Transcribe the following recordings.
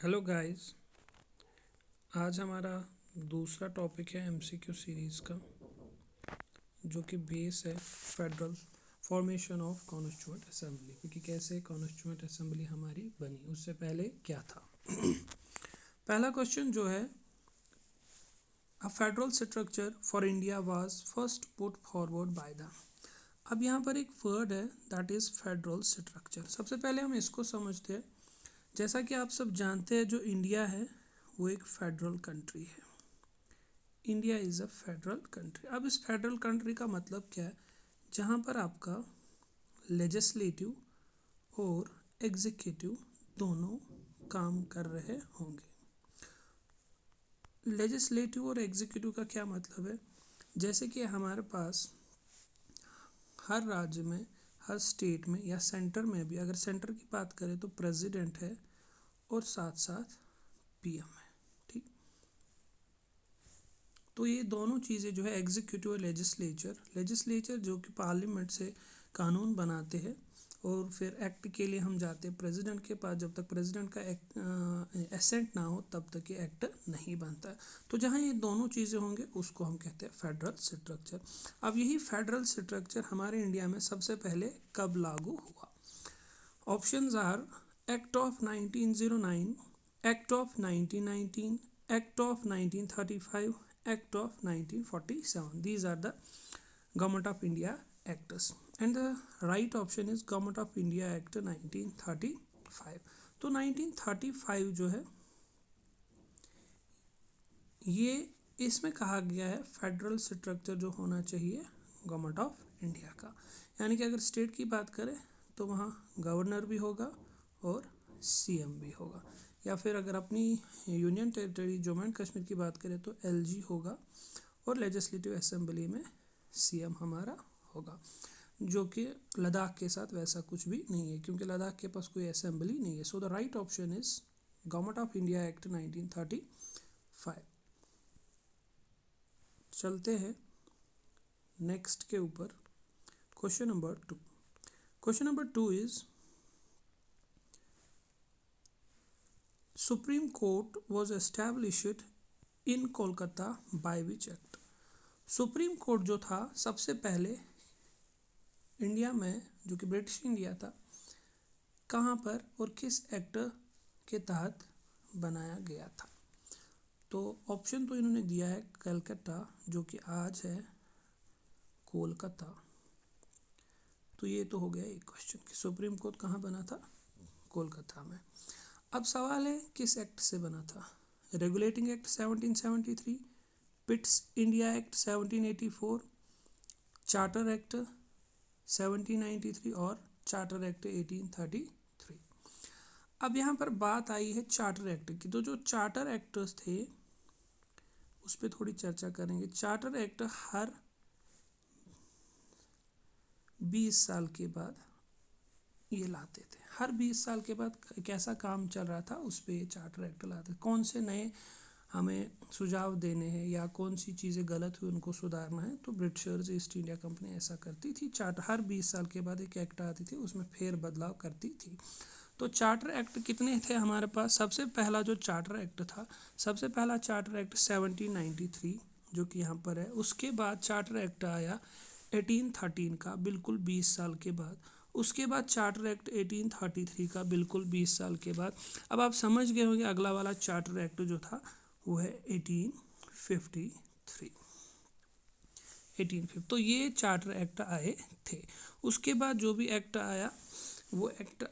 Hello guys. आज हमारा दूसरा टॉपिक है एमसीक्यू सीरीज़ का, जो कि बेस है federal formation of constituent assembly, क्योंकि कैसे कॉन्स्टिट्यूएंट असेंबली हमारी बनी, उससे पहले क्या था। पहला क्वेश्चन जो है, a federal structure for India was first put forward by the. अब यहाँ पर एक वर्ड है, दैट इज़ फेडरल स्ट्रक्चर। सबसे पहले हम इसको समझते हैं। जैसा कि आप सब जानते हैं, जो इंडिया है वो एक फेडरल कंट्री है। India is a federal country. अब इस फेडरल कंट्री का मतलब क्या है? जहाँ पर आपका लेजिस्लेटिव और एग्जीक्यूटिव दोनों काम कर रहे होंगे। लेजिस्लेटिव और एग्जीक्यूटिव का क्या मतलब है? जैसे कि हमारे पास हर राज्य में, हर स्टेट में या सेंटर में भी, अगर सेंटर की बात करें तो प्रेसिडेंट है और साथ साथ पीएम है। ठीक, तो ये दोनों चीज़ें जो है, एग्जीक्यूटिव और लेजिस्लेचर जो कि पार्लियामेंट से कानून बनाते हैं, और फिर एक्ट के लिए हम जाते हैं प्रेसिडेंट के पास। जब तक प्रेसिडेंट का एक्ट एसेंट ना हो तब तक ये एक्ट नहीं बनता है। तो जहाँ ये दोनों चीज़ें होंगे उसको हम कहते हैं फेडरल स्ट्रक्चर। अब यही फेडरल स्ट्रक्चर हमारे इंडिया में सबसे पहले कब लागू हुआ? Options are act of 1909, act of 1919, act of 1935, act of 1947. These are the government of India acts, and the right option is government of India act 1935. तो 1935 जो है, ये इसमें कहा गया है फेडरल स्ट्रक्चर जो होना चाहिए गवर्नमेंट ऑफ इंडिया का। यानी कि अगर स्टेट की बात करें तो वहाँ गवर्नर भी होगा और सीएम भी होगा, या फिर अगर अपनी union territory Jammu and Kashmir की बात करें तो एलजी होगा, और लेजिस्लेटिव असेंबली में सीएम हमारा होगा। जो कि लद्दाख के साथ वैसा कुछ भी नहीं है, क्योंकि लद्दाख के पास कोई असेंबली नहीं है। सो the right option is government of India act 1935। चलते हैं नेक्स्ट के ऊपर। Question number 2। Question number 2 is, supreme court was established in Kolkata by which act? Supreme court जो था सबसे पहले इंडिया में, जो कि ब्रिटिश इंडिया था, कहाँ पर और किस एक्ट के तहत बनाया गया था? तो ऑप्शन तो इन्होंने दिया है कलकत्ता, जो कि आज है कोलकाता। तो ये तो हो गया एक क्वेश्चन कि सुप्रीम कोर्ट कहाँ बना था? कोलकाता में। अब सवाल है किस एक्ट से बना था? Regulating act 1773, Pitt's India act 1784, charter act 1793 और चार्टर एक्ट 1833। अब यहाँ पर बात आई है चार्टर एक्ट की। तो जो चार्टर एक्ट्स थे उस पर थोड़ी चर्चा करेंगे। चार्टर एक्ट हर 20 साल के बाद ये लाते थे। हर 20 साल के बाद कैसा काम चल रहा था उस पर ये चार्टर एक्ट लाते थे। कौन से नए हमें सुझाव देने हैं या कौन सी चीज़ें गलत हुई उनको सुधारना है, तो ब्रिटिशर्स ईस्ट इंडिया कंपनी ऐसा करती थी। चार्टर हर 20 साल के बाद एक एक्ट आती थी, उसमें फेर बदलाव करती थी। तो चार्टर एक्ट कितने थे हमारे पास? सबसे पहला जो चार्टर एक्ट था, सबसे पहला चार्टर एक्ट 1793 जो कि यहाँ पर है। उसके बाद चार्टर एक्ट आया 1813 का, बिल्कुल 20 साल के बाद। उसके बाद चार्टर एक्ट 1833 का, बिल्कुल 20 साल के बाद। अब आप समझ गए होंगे अगला वाला चार्टर एक्ट जो था वो है 1853। 1850। तो ये चार्टर एक्ट आए थे। उसके बाद जो भी एक्ट आया वो एक्ट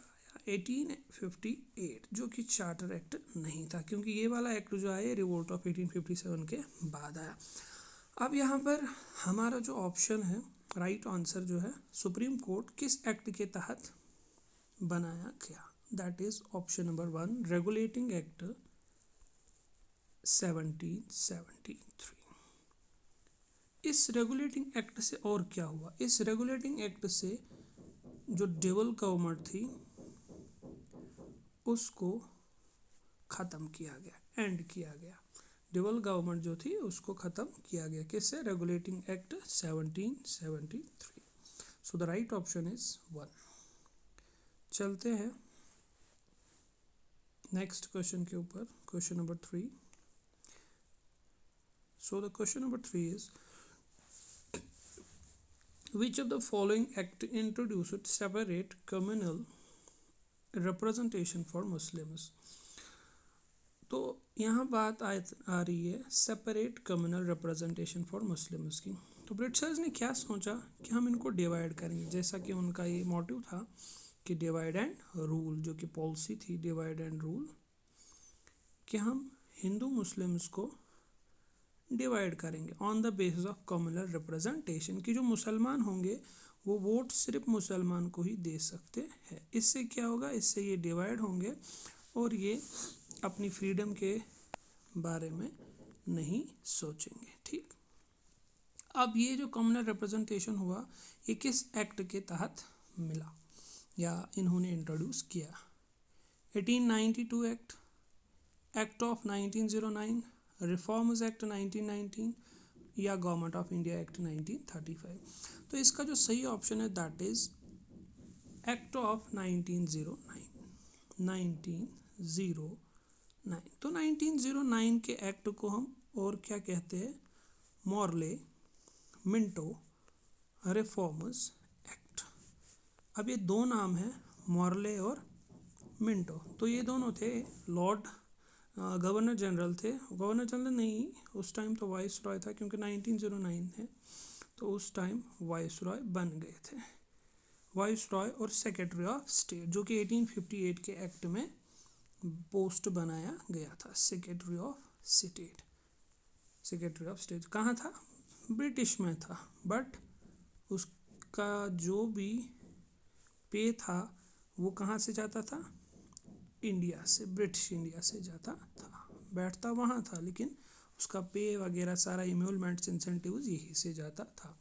1858, जो कि चार्टर एक्ट नहीं था, क्योंकि ये वाला एक्ट जो आया रिवोल्ट ऑफ 1857 के बाद आया। अब यहाँ पर हमारा जो ऑप्शन है, राइट आंसर जो है, सुप्रीम कोर्ट किस एक्ट के तहत बनाया गया? That is option number 1, regulating act 1773। इस रेगुलेटिंग एक्ट से और क्या हुआ? इस रेगुलेटिंग एक्ट से जो डेवल गवर्नमेंट थी उसको ख़त्म किया गया, एंड किया गया। डेवल गवर्नमेंट जो थी उसको ख़त्म किया गया। किससे? Regulating act 1773। So the right option is 1। चलते हैं नेक्स्ट क्वेश्चन के ऊपर, question number 3. So the question number 3 is which of the following act introduced separate communal representation for Muslims. तो यहाँ बात आ रही है separate communal representation for Muslims की. तो ब्रिटिशर्स ने क्या सोचा कि हम इनको डिवाइड करेंगे, जैसा कि उनका ये मोटिव था कि डिवाइड एंड रूल, जो कि पॉलिसी थी डिवाइड एंड रूल, कि हम हिंदू मुस्लिम्स को डिवाइड करेंगे on the basis of communal representation, कि जो मुसलमान होंगे वो वोट सिर्फ मुसलमान को ही दे सकते हैं. इससे क्या होगा, इससे ये डिवाइड होंगे और ये अपनी फ्रीडम के बारे में नहीं सोचेंगे. ठीक, अब ये जो कम्युनल रिप्रेजेंटेशन हुआ ये किस एक्ट के तहत मिला या इन्होंने इंट्रोड्यूस किया. 1892 act, act of 1909, reforms act 1919 या गवर्नमेंट ऑफ इंडिया एक्ट 1935. तो इसका जो सही ऑप्शन है दैट इज एक्ट ऑफ 1909. 1909. तो 1909 के एक्ट को हम और क्या कहते हैं, मॉर्ले मिंटो रिफॉर्म्स एक्ट. अब ये दो नाम हैं, मॉर्ले और मिंटो. तो ये दोनों थे लॉर्ड गवर्नर जनरल थे. गवर्नर जनरल नहीं, उस टाइम तो वाइस रॉय था, क्योंकि 1909 है तो उस टाइम वाइस रॉय बन गए थे. वाइस रॉय और सेक्रेटरी ऑफ स्टेट, जो कि 1858 के एक्ट में पोस्ट बनाया गया था. Secretary of state, secretary of state कहाँ था, ब्रिटिश में था, बट उसका जो भी पे था वो कहाँ से जाता था, इंडिया से, ब्रिटिश इंडिया से जाता था. बैठता वहाँ था लेकिन उसका पे वगैरह सारा इमोलमेंट्स इंसेंटिव्स यही से जाता था.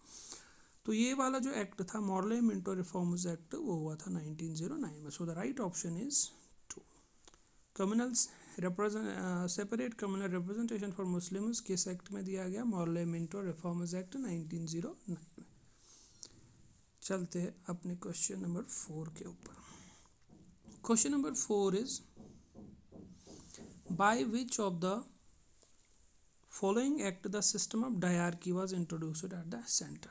तो ये वाला जो एक्ट था मॉर्ले मिंटो रिफॉर्म्स एक्ट, वो हुआ था 1909 में. So the right option is two. Communal separate communal representation for Muslims किस एक्ट में दिया गया, मॉर्ले मिंटो रिफॉर्म्स एक्ट 1909 में. चलते हैं अपने क्वेश्चन नंबर 4 के ऊपर. Question number 4 is by which of the following act the system of dyarchy was introduced at the centre.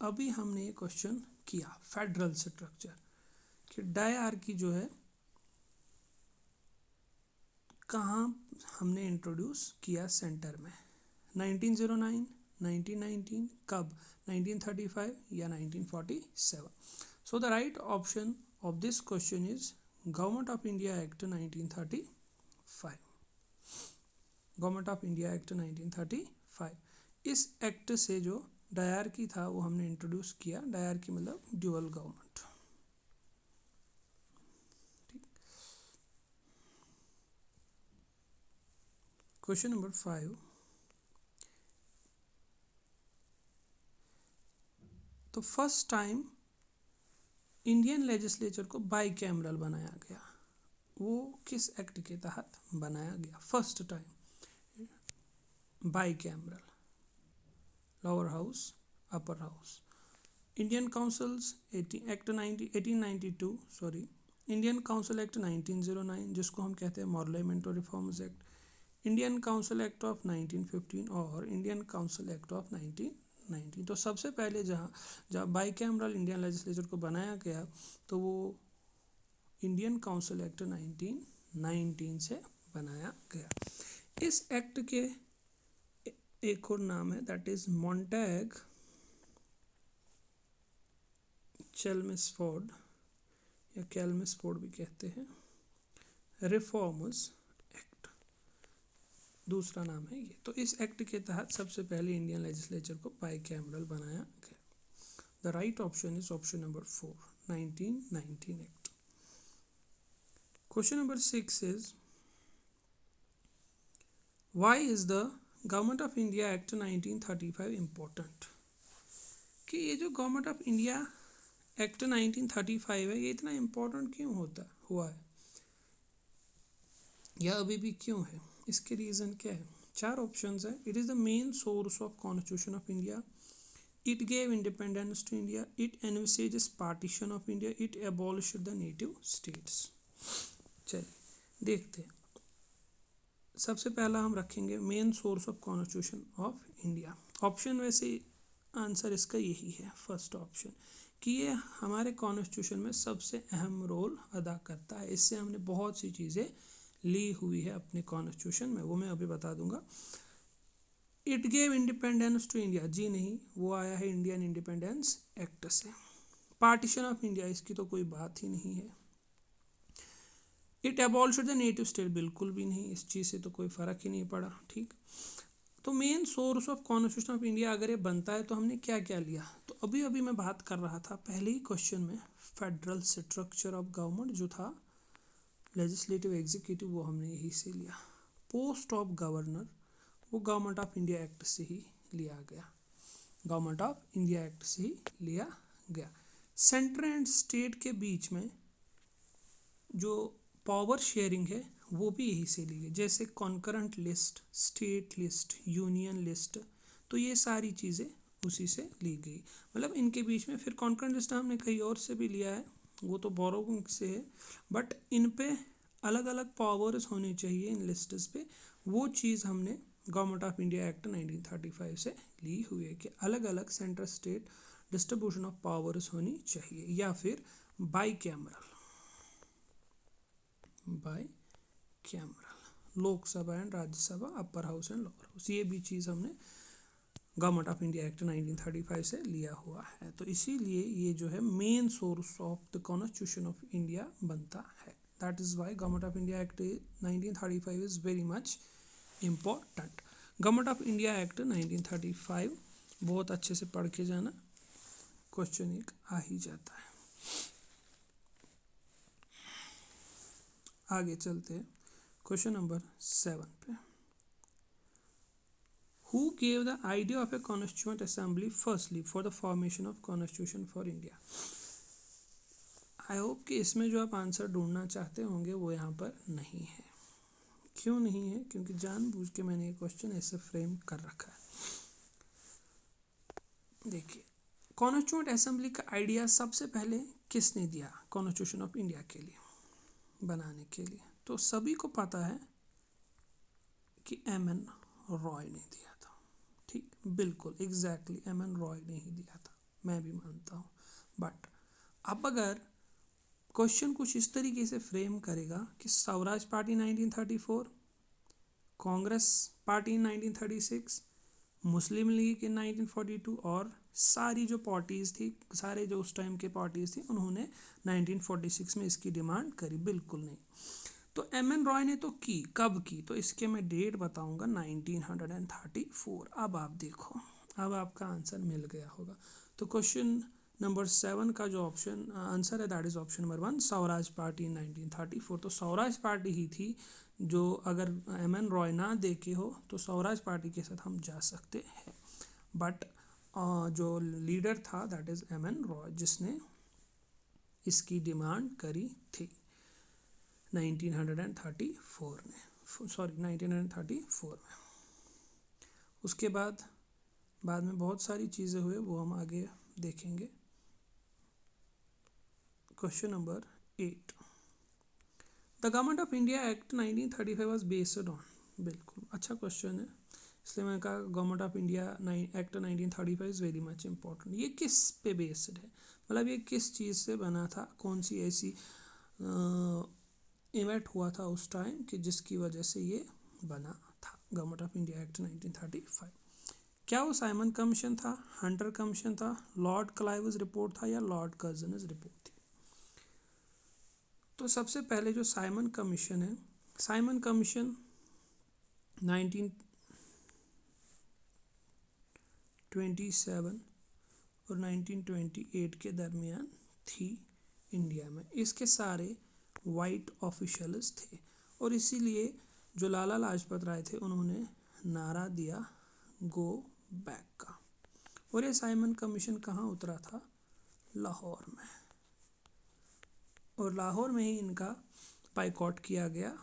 अभी हमने ये क्वेश्चन किया फेडरल स्ट्रक्चर कि डायरकी जो है कहाँ हमने इंट्रोड्यूस किया सेंटर में, 1909, 1919, कब, 1935 या 1947. सो the right option of this question is government of India act 1935. Government of India act 1935. इस एक्ट से जो डायरकी था वो हमने इंट्रोड्यूस किया. डायरकी मतलब ड्यूअल गवर्नमेंट. ठीक, क्वेश्चन नंबर 5. तो फर्स्ट टाइम इंडियन लेजिस्लेचर को बाई कैमरल बनाया गया, वो किस एक्ट के तहत बनाया गया. First time by cameral, lower house upper house. Indian councils act 1892, sorry, Indian council act 1909 जिसको हम कहते हैं Morley Minto reforms act, Indian council act of 1915 और इंडियन काउंसिल एक्ट ऑफ 1919. तो सबसे पहले जहाँ बाई कैमरल इंडियन लेजिस्लेचर को बनाया गया तो वो इंडियन काउंसिल एक्ट 1919 से बनाया गया. इस एक्ट के एक और नाम है दैट इज मॉन्टैग चेल्मस्फोर्ड या कैल्मस्फोर्ड भी कहते हैं रिफॉर्म्स एक्ट, दूसरा नाम है ये. तो इस एक्ट के तहत सबसे पहले इंडियन लेजिस्लेचर को बाई कैमरल बनाया गया. The right option is option number 4, 1919 act. Question number 6 is why is the government of India act 1935 important. कि ये जो गवर्नमेंट ऑफ इंडिया एक्ट 1935 है ये इतना इम्पोर्टेंट क्यों हुआ है या अभी भी क्यों है, इसके रीज़न क्या है. 4 ऑप्शंस है. It is the main source of constitution of India, it gave independence to India, it envisages partition of India, it abolished the native states. चलिए देखते हैं। सबसे पहला हम रखेंगे main source of constitution of India. Option वैसे answer इसका यही है, फर्स्ट ऑप्शन, कि ये हमारे कॉन्स्टिट्यूशन में सबसे अहम रोल अदा करता है। इससे हमने बहुत सी चीज़ें ली हुई है अपने कॉन्स्टिट्यूशन में, वो मैं अभी बता दूंगा। It gave independence to India, जी नहीं, वो आया है इंडियन इंडिपेंडेंस एक्ट से। पार्टीशन ऑफ इंडिया, इसकी तो कोई बात ही नहीं है। It abolished the native state, बिल्कुल भी नहीं, इस चीज़ से तो कोई फ़र्क ही नहीं पड़ा। ठीक, तो main source of constitution of India अगर ये बनता है तो हमने क्या क्या लिया, तो अभी अभी मैं बात कर रहा था पहले ही क्वेश्चन में, फेडरल स्ट्रक्चर ऑफ गवर्नमेंट जो था, लेजिस्लेटिव एग्जीक्यूटिव, वो हमने यही से लिया। पोस्ट ऑफ गवर्नर, वो गवर्नमेंट ऑफ इंडिया एक्ट से ही लिया गया, गवर्नमेंट ऑफ इंडिया एक्ट से ही लिया गया। सेंटर एंड स्टेट के बीच में जो पावर शेयरिंग है वो भी यही से ली है, जैसे concurrent list, state list, union list, तो ये सारी चीज़ें उसी से ली गई। मतलब इनके बीच में फिर कॉन्करेंट लिस्ट हमने कहीं और से भी लिया है, वो तो बोरोइंग से है, बट इन पे अलग अलग पावर्स होनी चाहिए इन लिस्ट्स पे, वो चीज़ हमने गवर्नमेंट ऑफ इंडिया एक्ट 1935 से ली हुई है कि अलग अलग central state distribution of powers होनी चाहिए, या फिर by cameral, Lok Sabha and Rajya Sabha, upper house and lower house, ये भी चीज़ हमने गवर्नमेंट ऑफ इंडिया एक्ट 1935 से लिया हुआ है। तो इसीलिए ये जो है main source of the constitution of India बनता है। That is why government of India act 1935 is very much important. Government of India act 1935 बहुत अच्छे से पढ़ के जाना, क्वेश्चन एक आ ही जाता है। आगे चलते हैं क्वेश्चन नंबर 7 पे। Who gave the idea of a constituent assembly firstly for the formation of constitution for India? I hope कि इसमें जो आप आंसर ढूंढना चाहते होंगे वो यहाँ पर नहीं है। क्यों नहीं है? क्योंकि जानबूझ के मैंने ये क्वेश्चन ऐसे फ्रेम कर रखा है। देखिए, कॉन्स्टिट्यूंट असेंबली का आइडिया सबसे पहले किसने दिया कॉन्स्टिट्यूशन ऑफ इंडिया के लिए बनाने के लिए? तो सभी को पता है कि एम.एन. रॉय ने दिया था। ठीक, बिल्कुल एग्जैक्टली एम.एन. रॉय ने ही दिया था, मैं भी मानता हूँ। बट अब अगर क्वेश्चन कुछ इस तरीके से फ्रेम करेगा कि Swaraj party 1934, Congress party in 1936, Muslim League in 1942, और सारी जो पार्टीज़ थी, सारे जो उस टाइम के पार्टीज़ थी, उन्होंने 1946 में इसकी डिमांड करी, बिल्कुल नहीं। तो एम.एन. रॉय ने तो की, कब की? तो इसके मैं डेट बताऊंगा, 1934। अब आप देखो, अब आपका आंसर मिल गया होगा। तो क्वेश्चन नंबर 7 का जो ऑप्शन आंसर है that is option number 1, Swaraj party इन 1934। तो स्वराज पार्टी ही थी जो, अगर एम.एन. रॉय ना देखे हो तो स्वराज पार्टी के साथ हम जा सकते हैं। बट जो लीडर था दैट इज़ एम.एन. रॉय, जिसने इसकी डिमांड करी थी 1934 में। उसके बाद में बहुत सारी चीज़ें हुए, वो हम आगे देखेंगे। Question number 8, the government of India act 1935 was based on, बिल्कुल अच्छा क्वेश्चन है, इसलिए मैंने कहा government of India act 1935 is very much important. ये किस पे बेस्ड है, मतलब ये किस चीज़ से बना था, कौन सी ऐसी इवेंट हुआ था उस टाइम कि जिसकी वजह से ये बना था गवर्नमेंट ऑफ इंडिया एक्ट 1935? क्या वो साइमन कमीशन था, हंटर कमीशन था, लॉर्ड क्लाइव्स रिपोर्ट था, या लॉर्ड कर्जनस रिपोर्ट थी? तो सबसे पहले जो साइमन कमीशन है, साइमन कमीशन 1927 और 1928 के दरमियान थी इंडिया में। इसके सारे वाइट ऑफिशियल्स थे, और इसीलिए जो लाला लाजपत राय थे उन्होंने नारा दिया गो बैक का। और ये साइमन कमीशन कहाँ उतरा था? लाहौर में, और लाहौर में ही इनका बाइकआउट किया गया।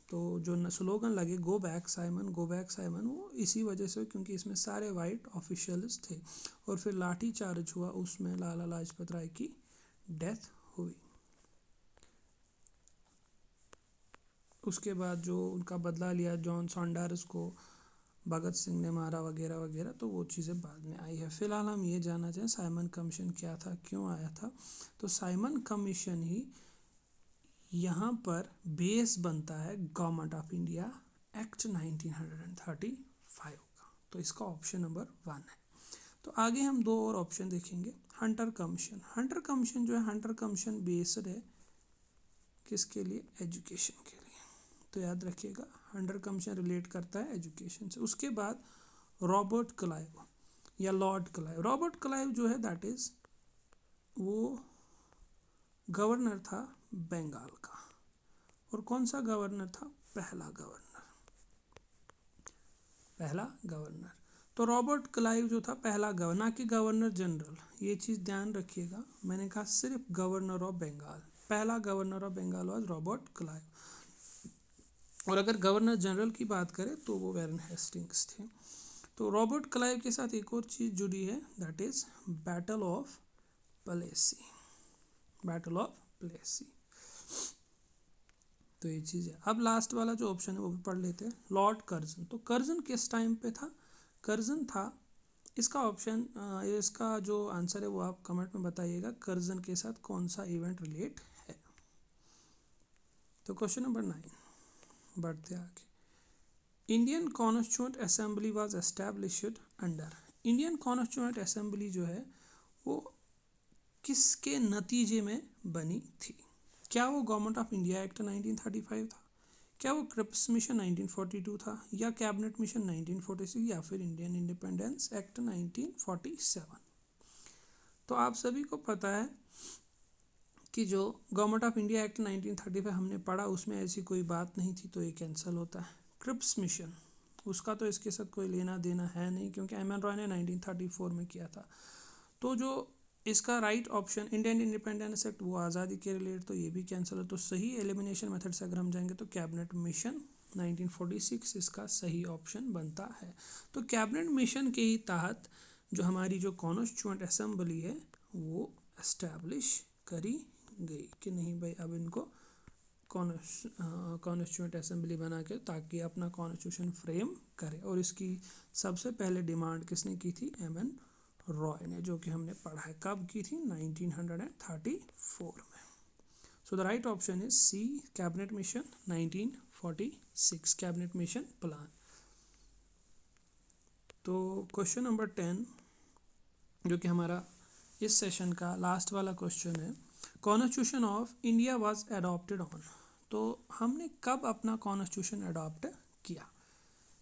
तो जो स्लोगन लगे go back Simon, go back Simon, वो इसी वजह से, क्योंकि इसमें सारे वाइट ऑफिशियल्स थे। और फिर लाठी चार्ज हुआ, उसमें लाला लाजपत राय की डेथ हुई। उसके बाद जो उनका बदला लिया जॉन सॉन्डार्स को भगत सिंह ने मारा वगैरह वगैरह, तो वो चीज़ें बाद में आई है। फिलहाल हम ये जानना चाहें साइमन कमीशन क्या था, क्यों आया था। तो साइमन कमीशन ही यहाँ पर बेस बनता है गवर्नमेंट ऑफ इंडिया एक्ट 1935 का। तो इसका ऑप्शन नंबर 1 है। तो आगे हम 2 और ऑप्शन देखेंगे। हंटर कमीशन, हंटर कमीशन जो है, हंटर कमीशन बेस्ड है किसके लिए, एजुकेशन के लिए। तो याद रखिएगा हंटर कमीशन रिलेट करता है एजुकेशन से। उसके बाद रॉबर्ट क्लाइव या लॉर्ड क्लाइव, रॉबर्ट क्लाइव जो है दैट इज वो गवर्नर था बंगाल का। और कौन सा गवर्नर था, पहला गवर्नर। तो रॉबर्ट क्लाइव जो था पहला गवर्नर, ना कि गवर्नर जनरल, ये चीज़ ध्यान रखिएगा। मैंने कहा सिर्फ गवर्नर ऑफ बंगाल, पहला governor of Bengal was Robert Clive. और अगर गवर्नर जनरल की बात करें तो वो वैरन हेस्टिंग्स थे। तो रॉबर्ट क्लाइव के साथ एक और चीज़ जुड़ी है, that is battle of Plassey, battle of Plassey. तो ये चीज़ है। अब लास्ट वाला जो ऑप्शन है वो भी पढ़ लेते हैं, लॉर्ड कर्जन। तो कर्जन किस टाइम पे था, कर्जन था, इसका ऑप्शन इसका जो आंसर है वो आप कमेंट में बताइएगा, कर्जन के साथ कौन सा इवेंट रिलेट है। तो क्वेश्चन नंबर 9 बढ़ते आगे। Indian constituent assembly was established under, Indian constituent assembly जो है वो किसके नतीजे में बनी थी। क्या वो गवर्नमेंट ऑफ इंडिया एक्ट 1935 था, क्या वो क्रिप्स मिशन 1942 था, या कैबिनेट मिशन 1946, या फिर इंडियन इंडिपेंडेंस एक्ट 1947। तो आप सभी को पता है कि जो गवर्नमेंट ऑफ इंडिया एक्ट 1935 हमने पढ़ा, उसमें ऐसी कोई बात नहीं थी, तो ये कैंसिल होता है। क्रिप्स मिशन उसका तो इसके साथ कोई लेना देना है नहीं, क्योंकि एम.एन. रॉय ने 1934 में किया था। तो जो इसका right option Indian independence act वो आज़ादी के रिलेटेड, तो ये भी कैंसिल है। तो सही एलिमिनेशन मेथड से अगर हम जाएंगे तो कैबिनेट मिशन 1946 इसका सही ऑप्शन बनता है। तो कैबिनेट मिशन के ही तहत जो हमारी जो कॉन्स्टिट्यूएंट असेंबली है वो एस्टैब्लिश करी गई कि नहीं भाई, अब इनको कॉन्स्टिट्यूएंट असेंबली बना के ताकि अपना कॉन्स्टिट्यूशन फ्रेम करे। और इसकी सबसे पहले डिमांड किसने की थी, एम.एन. रॉय ने, जो कि हमने पढ़ा है कब की थी, 1934 में। So the right option is C, cabinet mission 1946, cabinet mission plan. तो क्वेश्चन नंबर 10 जो कि हमारा इस सेशन का लास्ट वाला क्वेश्चन है, constitution of India was adopted on. तो हमने कब अपना कॉन्स्टिट्यूशन अडॉप्ट किया,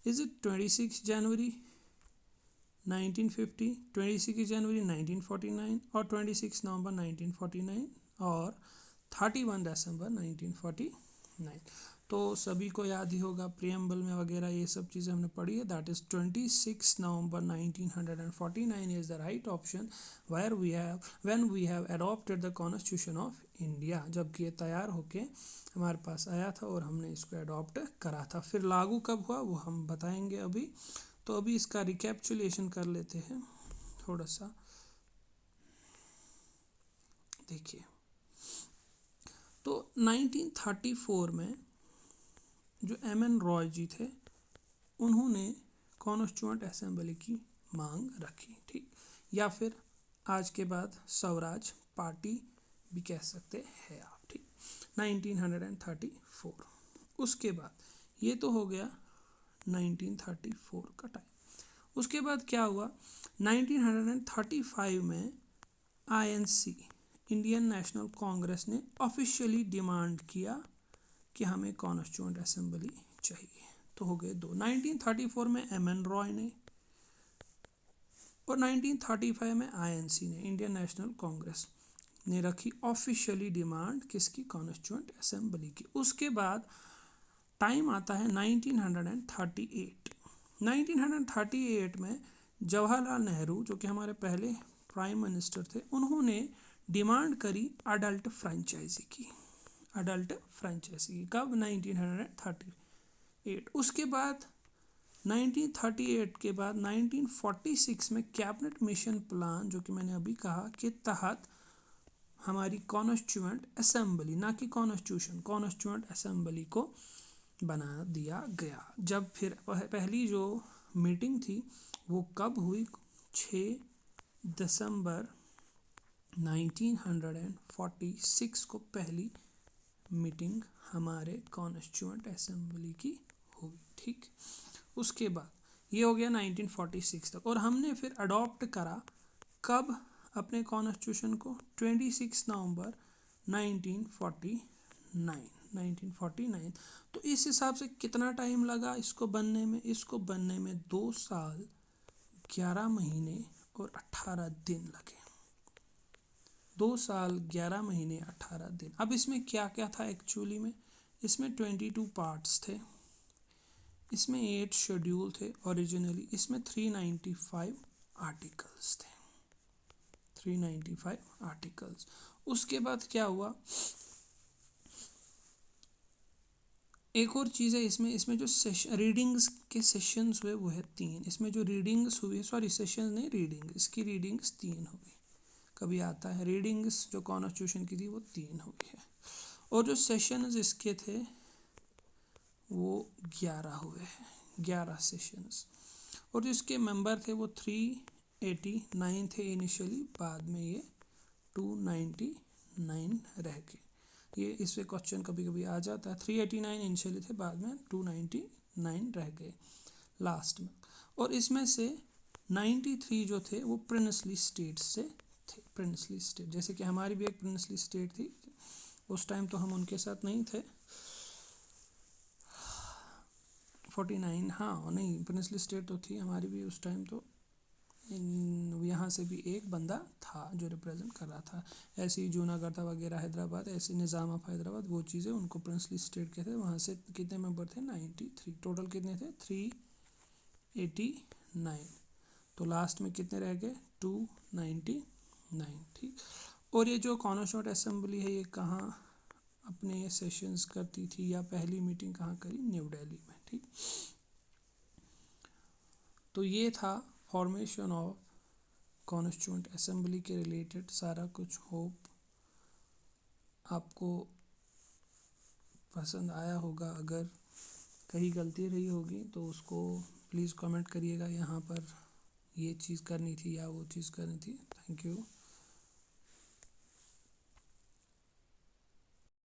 इज इट 26 जनवरी 1950, 26 जनवरी 1949, और 26 नवंबर 1949, और 31 दिसंबर 1949। तो सभी को याद ही होगा, प्रियम्बल में वगैरह ये सब चीज़ें हमने पढ़ी है। That is 26 November 1949 is the right option where we have when we have adopted the constitution of India, जबकि ये तैयार होके हमारे पास आया था और हमने इसको अडॉप्ट करा था। फिर लागू कब हुआ वो हम बताएंगे अभी। तो अभी इसका रिकैप्चुलेशन कर लेते हैं थोड़ा सा। देखिए, तो 1934 में जो एम.एन. रॉय जी थे उन्होंने कॉन्स्टिट्यूएंट असेंबली की मांग रखी, ठीक, या फिर आज के बाद स्वराज पार्टी भी कह सकते हैं आप, ठीक, 1934। उसके बाद ये तो हो गया 1934 का टाइम। उसके बाद क्या हुआ, 1935 में आईएनसी इंडियन नेशनल कांग्रेस ने ऑफिशियली डिमांड किया कि हमें कॉन्स्टिट्यूएंट असेंबली चाहिए। तो हो गए 2, 1934 में एम.एन. रॉय ने और 1935 में आईएनसी ने, इंडियन नेशनल कांग्रेस ने रखी ऑफिशियली डिमांड किसकी, कॉन्स्टिट्यूएंट असेंबली की। उसके बाद टाइम आता है 1938। 1938 में जवाहरलाल नेहरू जो कि हमारे पहले प्राइम मिनिस्टर थे, उन्होंने डिमांड करी अडल्ट फ्रेंचाइजी की, अडल्ट फ्रेंचाइजी कब, 1938। उसके बाद 1938 के बाद 1946 में कैबिनेट मिशन प्लान जो कि मैंने अभी कहा के तहत हमारी कॉन्स्टिट्यूएंट असेंबली, ना कि कॉन्स्टिट्यूशन, कॉन्स्टिट्यूएंट असेंबली को बना दिया गया। जब फिर पहली जो मीटिंग थी वो कब हुई? 6 दिसंबर 1946 को पहली मीटिंग हमारे कॉन्स्टिट्यूएंट असेंबली की हुई। ठीक, उसके बाद ये हो गया 1946 तक। और हमने फिर अडॉप्ट करा कब अपने कॉन्स्टिट्यूशन को? 26 नवंबर 1949। तो इस हिसाब से कितना टाइम लगा इसको बनने में? इसको बनने में 2 साल 11 महीने और 18 दिन लगे। 2 साल 11 महीने 18 दिन। अब इसमें क्या क्या था एक्चुअली में? इसमें 22 पार्ट्स थे, इसमें 8 शेड्यूल थे ओरिजिनली, इसमें 395 आर्टिकल्स थे, 395 आर्टिकल्स। उसके बाद क्या हुआ? एक और चीज़ है इसमें जो रीडिंग्स के सेशंस हुए वो है 3। इसमें जो रीडिंग्स हुई, सॉरी सेशन नहीं, रीडिंग, इसकी रीडिंग्स 3 हुई। कभी आता है रीडिंग्स जो कॉन्स्टिट्यूशन की थी वो 3 हुई है। और जो सेशंस इसके थे वो 11 हुए हैं, 11 सेशंस। और जो इसके मेंबर थे वो 389 थे इनिशियली, बाद में ये 299 रह गए। ये इससे क्वेश्चन कभी कभी आ जाता है। 389 इनिशियली थे, बाद में 299 रह गए लास्ट में। और इसमें से 93 जो थे वो प्रिंसली स्टेट्स से थे। प्रिंसली स्टेट, जैसे कि हमारी भी एक प्रिंसली स्टेट थी, उस टाइम तो हम उनके साथ नहीं थे। 49, हाँ नहीं, प्रिंसली स्टेट तो थी हमारी भी उस टाइम। तो यहाँ से भी एक बंदा था जो रिप्रेजेंट कर रहा था। ऐसे ही जूनागढ़ था वगैरह, हैदराबाद, ऐसे निज़ाम ऑफ हैदराबाद, वो चीज़ें उनको प्रिंसली स्टेट कहते थे। वहाँ से कितने मेंबर थे? 93। टोटल कितने थे? 389। तो लास्ट में कितने रह गए? 299। ठीक। और ये जो कॉन्स्टिट्यूएंट असेंबली है ये कहाँ अपने सेशंस करती थी, या पहली मीटिंग कहाँ करी? न्यू दिल्ली में। ठीक, तो ये था फॉर्मेशन ऑफ कॉन्स्टिट्यूएंट असेंबली के रिलेटेड सारा कुछ। होप आपको पसंद आया होगा। अगर कहीं गलती रही होगी तो उसको प्लीज़ कमेंट करिएगा, यहाँ पर ये चीज़ करनी थी या वो चीज़ करनी थी। Thank you.